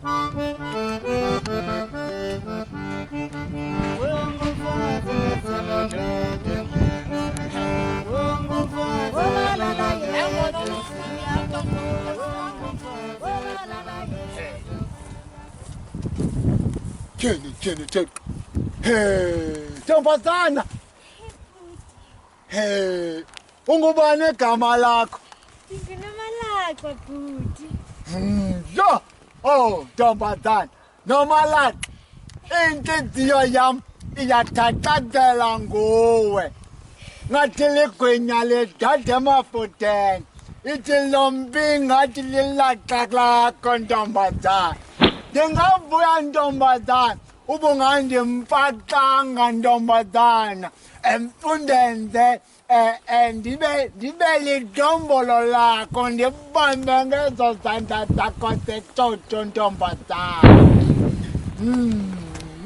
Jenny. Hey, ntombazana. Hey, ungubani egama lakho? Nginomalakho bhuti. Yo, oh, ntombazana, nomalakho. Inhliziyo yami iyathaqazela nguwe. Ngathi ligwinya ledade emafuteni. Ithi lombi ngathi lilaxa lakho ntombazana. Ndingavuya ntombazana, ubungandimfaxanga ntombazana. Emfundenze ndibe lidombolo lakho ndibambe ngezo zandla zakho zexoxo ntombazana.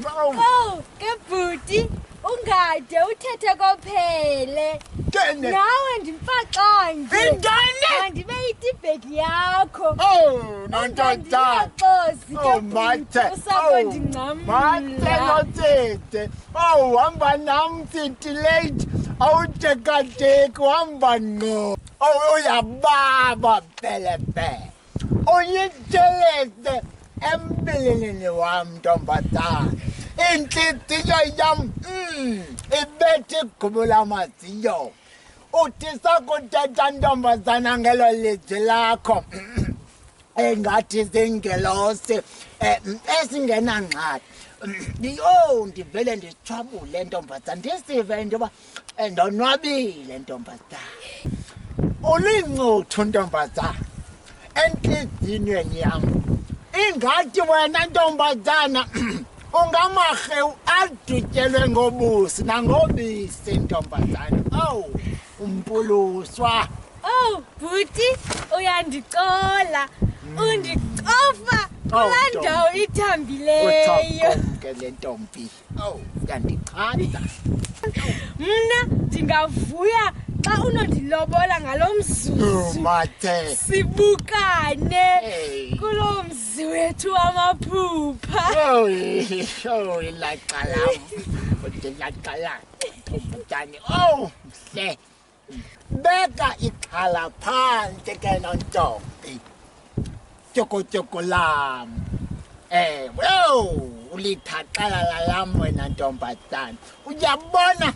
Oh, ke bhuti, ungade uthethe kophele. Nawe ndimfaxange. Indane? Ndibe yitibheki yakho. Oh, nontombazana. Oh, mathe. Mathe notsete. Oh, hamba nam city late. Awutekateki uhamba ngqo. Oh, uyababa pelepele. Uyithelete empilweni wami ntombazana. Inhliziyo yami ibethe igqubulo amaziyo. Uthi sakuthetha ntombazana ngelo lizwi lakho engathi zingelosi esingenangxaki. Oh, ndivele ndithwabule ntombazana, ndisive ntoba ndonwabile ntombazana. Ulincuthu ntombazana enhliziyweni yami. Ingathi wena ntombazana ungamarhewu adutyelwe ngobusi nangobisi ntombazana. Oh, umpuluswa. Oh, bhuti, uyandicola. Undicofa kulaa ndawo ithambileyo. Uthaphuke le ntombi. Oh, yandiqhatha. Mna ndingavuya xa unondilobola ngalo mzuzu. Mathe. Sibukane kulo mzi wethu wamaphupha. Oh, ilaqala. Udilaqala. Ntombazane. Oh, mhle. Beka ikhala phansi ke nontombi. Tshoko lam. Ulithaqala lam wena ntombazana. Uyabona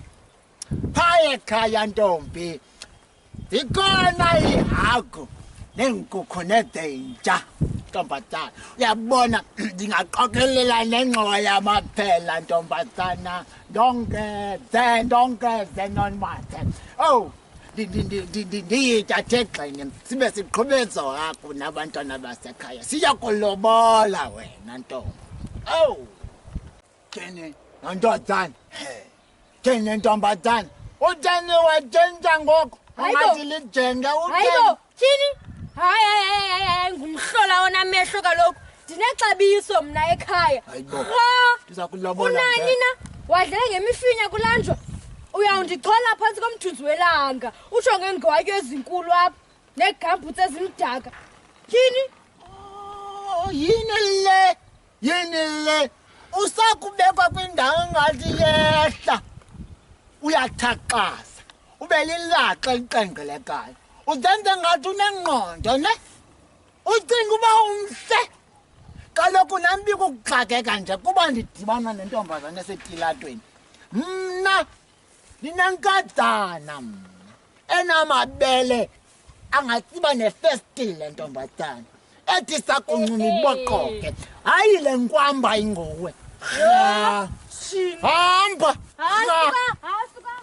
phaya ekhaya ntombi. Zikhona ihagu neenkukhu nezinja ntombazana. Uyabona ndingaqokelela nengxowa yamaphela ntombazana. Ndongeze nonmathe. Oh, ndiyithathe egxeni sibe siqhube zohagu nabantwana basekhaya. Siya kulobola wena ntombi. Oh, Jenny, ntombazana. Jenny ntombazana. Utheni watshintsha ngoku? Angathi lijenge utheni? Hayibo, tyhini? Hayi, ngumhlola onamehlo kaloku. Ndinexabiso mna ekhaya. Hayibo, ndiza kulobola. Unani na? Wadlele ngemifinya kulanjwa? Uyawundichola phantsi komthunzi welanga. Utsho ngeengwatyo ezinkulu apha neegambhutsi ezimdaka. Tyhini? Oh, yini le? Usakubekwa kwindawo engathi yehla. Uyathaqaza. Ube lilaxa eliqenqelekayo. Uzenze ngathi unengqondo, ne? Ucinga uba umhle. Kaloku nami bikuxakeka nje kuba ndidibana nentombazana esetilatweni. Mna ndinankazana mna enamabele angatsiba nefestile ntombazana. Ethi sakuncuma iboqoke. Hayi le nkwamba inguwe. Hamba. Hasuka.